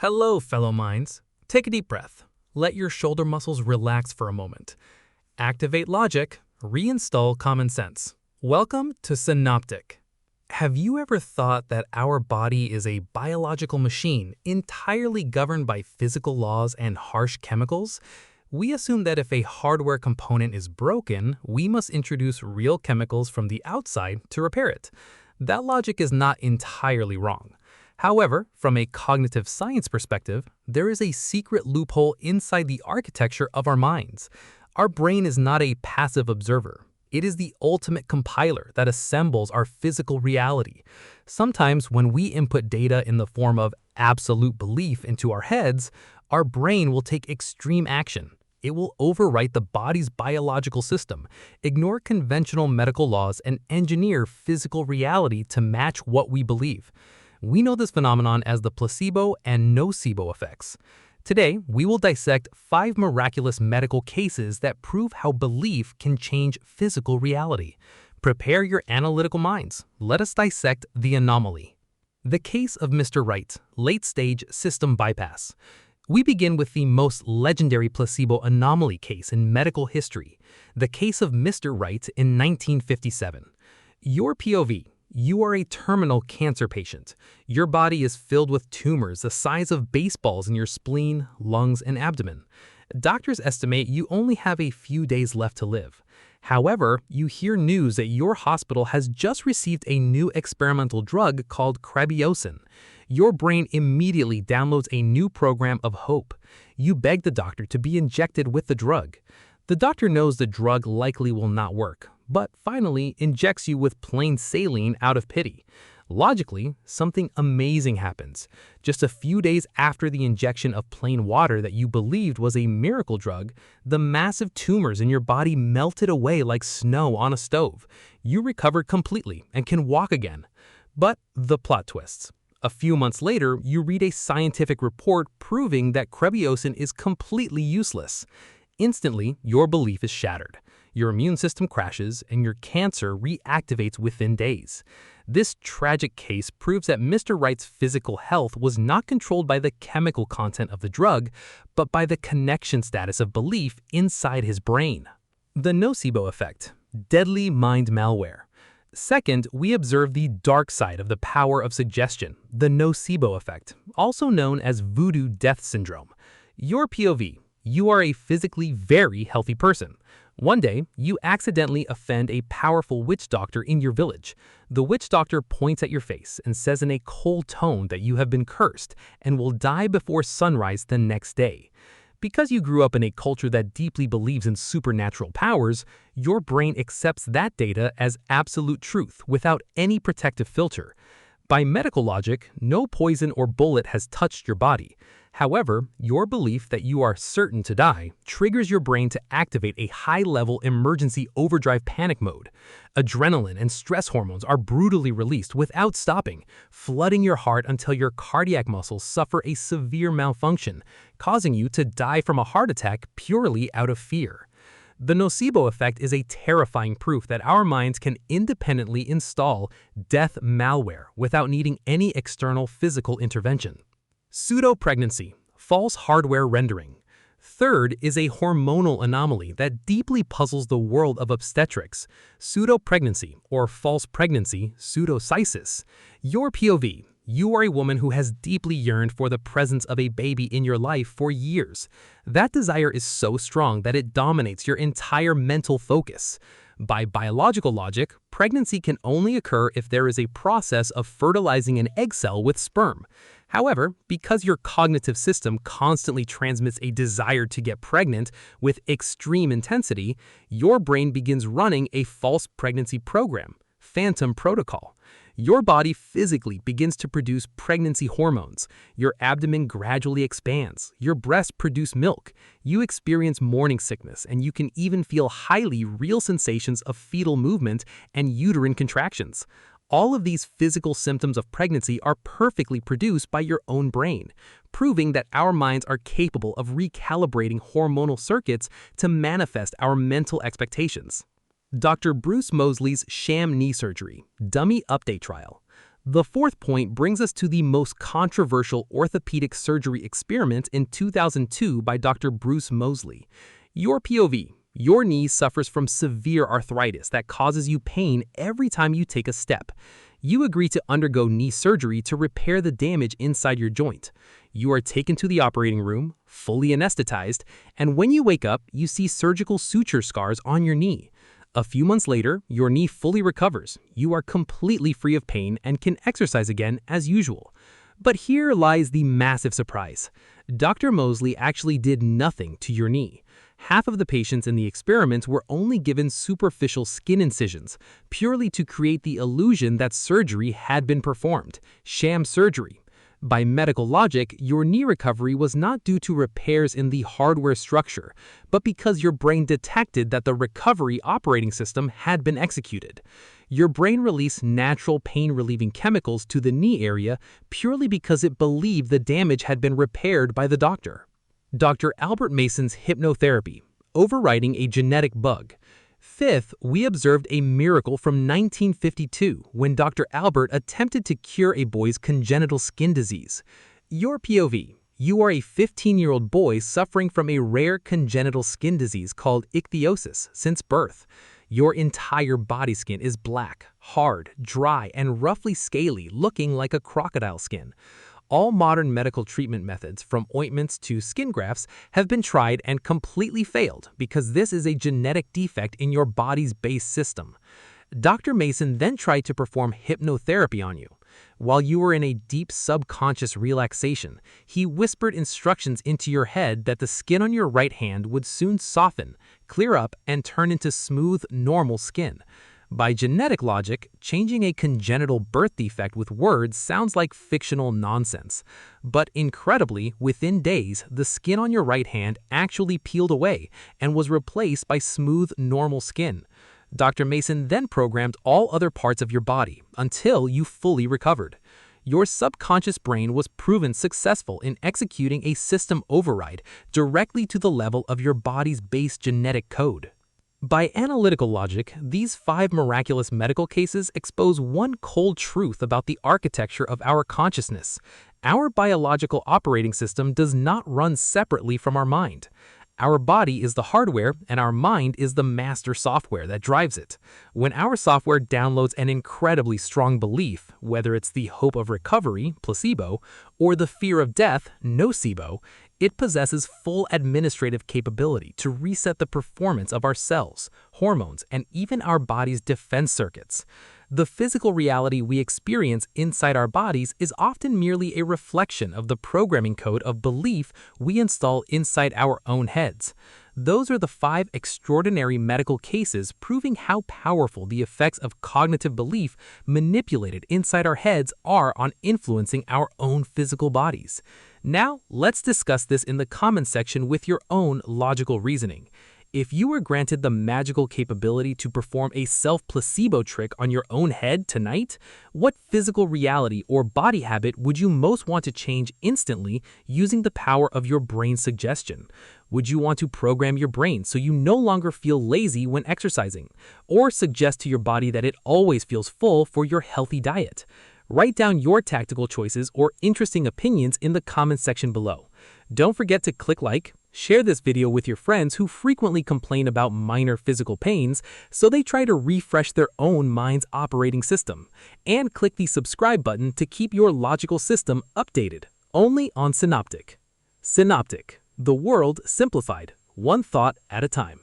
Hello, fellow minds. Take a deep breath. Let your shoulder muscles relax for a moment. Activate logic, reinstall common sense. Welcome to Synoptic. Have you ever thought that our body is a biological machine entirely governed by physical laws and harsh chemicals? We assume that if a hardware component is broken, we must introduce real chemicals from the outside to repair it. That logic is not entirely wrong. However, from a cognitive science perspective, there is a secret loophole inside the architecture of our minds. Our brain is not a passive observer. It is the ultimate compiler that assembles our physical reality. Sometimes when we input data in the form of absolute belief into our heads, our brain will take extreme action. It will overwrite the body's biological system, ignore conventional medical laws, and engineer physical reality to match what we believe. We know this phenomenon as the placebo and nocebo effects. Today, we will dissect 5 miraculous medical cases that prove how belief can change physical reality. Prepare your analytical minds. Let us dissect the anomaly. The case of Mr. Wright, late-stage system bypass. We begin with the most legendary placebo anomaly case in medical history, the case of Mr. Wright in 1957. Your POV. You are a terminal cancer patient. Your body is filled with tumors the size of baseballs in your spleen, lungs, and abdomen. Doctors estimate you only have a few days left to live. However, you hear news that your hospital has just received a new experimental drug called crabiosin. Your brain immediately downloads a new program of hope. You beg the doctor to be injected with the drug. The doctor knows the drug likely will not work, but finally injects you with plain saline out of pity. Logically, something amazing happens. Just a few days after the injection of plain water that you believed was a miracle drug, the massive tumors in your body melted away like snow on a stove. You recovered completely and can walk again. But the plot twists. A few months later, you read a scientific report proving that crabiosin is completely useless. Instantly, your belief is shattered. Your immune system crashes, and your cancer reactivates within days. This tragic case proves that Mr. Wright's physical health was not controlled by the chemical content of the drug, but by the connection status of belief inside his brain. The Nocebo Effect, deadly mind malware. Second, we observe the dark side of the power of suggestion, the Nocebo Effect, also known as voodoo death syndrome. Your POV. You are a physically very healthy person. One day, you accidentally offend a powerful witch doctor in your village. The witch doctor points at your face and says in a cold tone that you have been cursed and will die before sunrise the next day. Because you grew up in a culture that deeply believes in supernatural powers, your brain accepts that data as absolute truth without any protective filter. By medical logic, no poison or bullet has touched your body. However, your belief that you are certain to die triggers your brain to activate a high-level emergency overdrive panic mode. Adrenaline and stress hormones are brutally released without stopping, flooding your heart until your cardiac muscles suffer a severe malfunction, causing you to die from a heart attack purely out of fear. The nocebo effect is a terrifying proof that our minds can independently install death malware without needing any external physical intervention. Pseudo-pregnancy, false hardware rendering. Third is a hormonal anomaly that deeply puzzles the world of obstetrics. Pseudo-pregnancy, or false pregnancy, pseudocysis. Your POV. You are a woman who has deeply yearned for the presence of a baby in your life for years. That desire is so strong that it dominates your entire mental focus. By biological logic, pregnancy can only occur if there is a process of fertilizing an egg cell with sperm. However, because your cognitive system constantly transmits a desire to get pregnant with extreme intensity, your brain begins running a false pregnancy program, phantom protocol. Your body physically begins to produce pregnancy hormones. Your abdomen gradually expands. Your breasts produce milk. You experience morning sickness, and you can even feel highly real sensations of fetal movement and uterine contractions. All of these physical symptoms of pregnancy are perfectly produced by your own brain, proving that our minds are capable of recalibrating hormonal circuits to manifest our mental expectations. Dr. Bruce Moseley's sham knee surgery, dummy update trial. The fourth point brings us to the most controversial orthopedic surgery experiment in 2002 by Dr. Bruce Moseley. Your POV. Your knee suffers from severe arthritis that causes you pain every time you take a step. You agree to undergo knee surgery to repair the damage inside your joint. You are taken to the operating room, fully anesthetized, and when you wake up, you see surgical suture scars on your knee. A few months later, your knee fully recovers. You are completely free of pain and can exercise again as usual. But here lies the massive surprise. Dr. Moseley actually did nothing to your knee. Half of the patients in the experiments were only given superficial skin incisions, purely to create the illusion that surgery had been performed, sham surgery. By medical logic, your knee recovery was not due to repairs in the hardware structure, but because your brain detected that the recovery operating system had been executed. Your brain released natural pain-relieving chemicals to the knee area purely because it believed the damage had been repaired by the doctor. Dr. Albert Mason's hypnotherapy, overriding a genetic bug. Fifth, we observed a miracle from 1952 when Dr. Albert attempted to cure a boy's congenital skin disease. Your POV. You are a 15-year-old boy suffering from a rare congenital skin disease called ichthyosis since birth. Your entire body skin is black, hard, dry, and roughly scaly, looking like a crocodile skin. All modern medical treatment methods, from ointments to skin grafts, have been tried and completely failed because this is a genetic defect in your body's base system. Dr. Mason then tried to perform hypnotherapy on you. While you were in a deep subconscious relaxation, he whispered instructions into your head that the skin on your right hand would soon soften, clear up, and turn into smooth, normal skin. By genetic logic, changing a congenital birth defect with words sounds like fictional nonsense. But incredibly, within days, the skin on your right hand actually peeled away and was replaced by smooth, normal skin. Dr. Mason then programmed all other parts of your body until you fully recovered. Your subconscious brain was proven successful in executing a system override directly to the level of your body's base genetic code. By analytical logic, these 5 miraculous medical cases expose one cold truth about the architecture of our consciousness. Our biological operating system does not run separately from our mind. Our body is the hardware, and our mind is the master software that drives it. When our software downloads an incredibly strong belief, whether it's the hope of recovery, placebo, or the fear of death, nocebo, it possesses full administrative capability to reset the performance of our cells, hormones, and even our body's defense circuits. The physical reality we experience inside our bodies is often merely a reflection of the programming code of belief we install inside our own heads. Those are the 5 extraordinary medical cases proving how powerful the effects of cognitive belief manipulated inside our heads are on influencing our own physical bodies. Now, let's discuss this in the comment section with your own logical reasoning. If you were granted the magical capability to perform a self-placebo trick on your own head tonight, what physical reality or body habit would you most want to change instantly using the power of your brain suggestion? Would you want to program your brain so you no longer feel lazy when exercising, or suggest to your body that it always feels full for your healthy diet? Write down your tactical choices or interesting opinions in the comment section below. Don't forget to click like, share this video with your friends who frequently complain about minor physical pains, so they try to refresh their own mind's operating system. And click the subscribe button to keep your logical system updated, only on Synoptic. Synoptic, the world simplified, one thought at a time.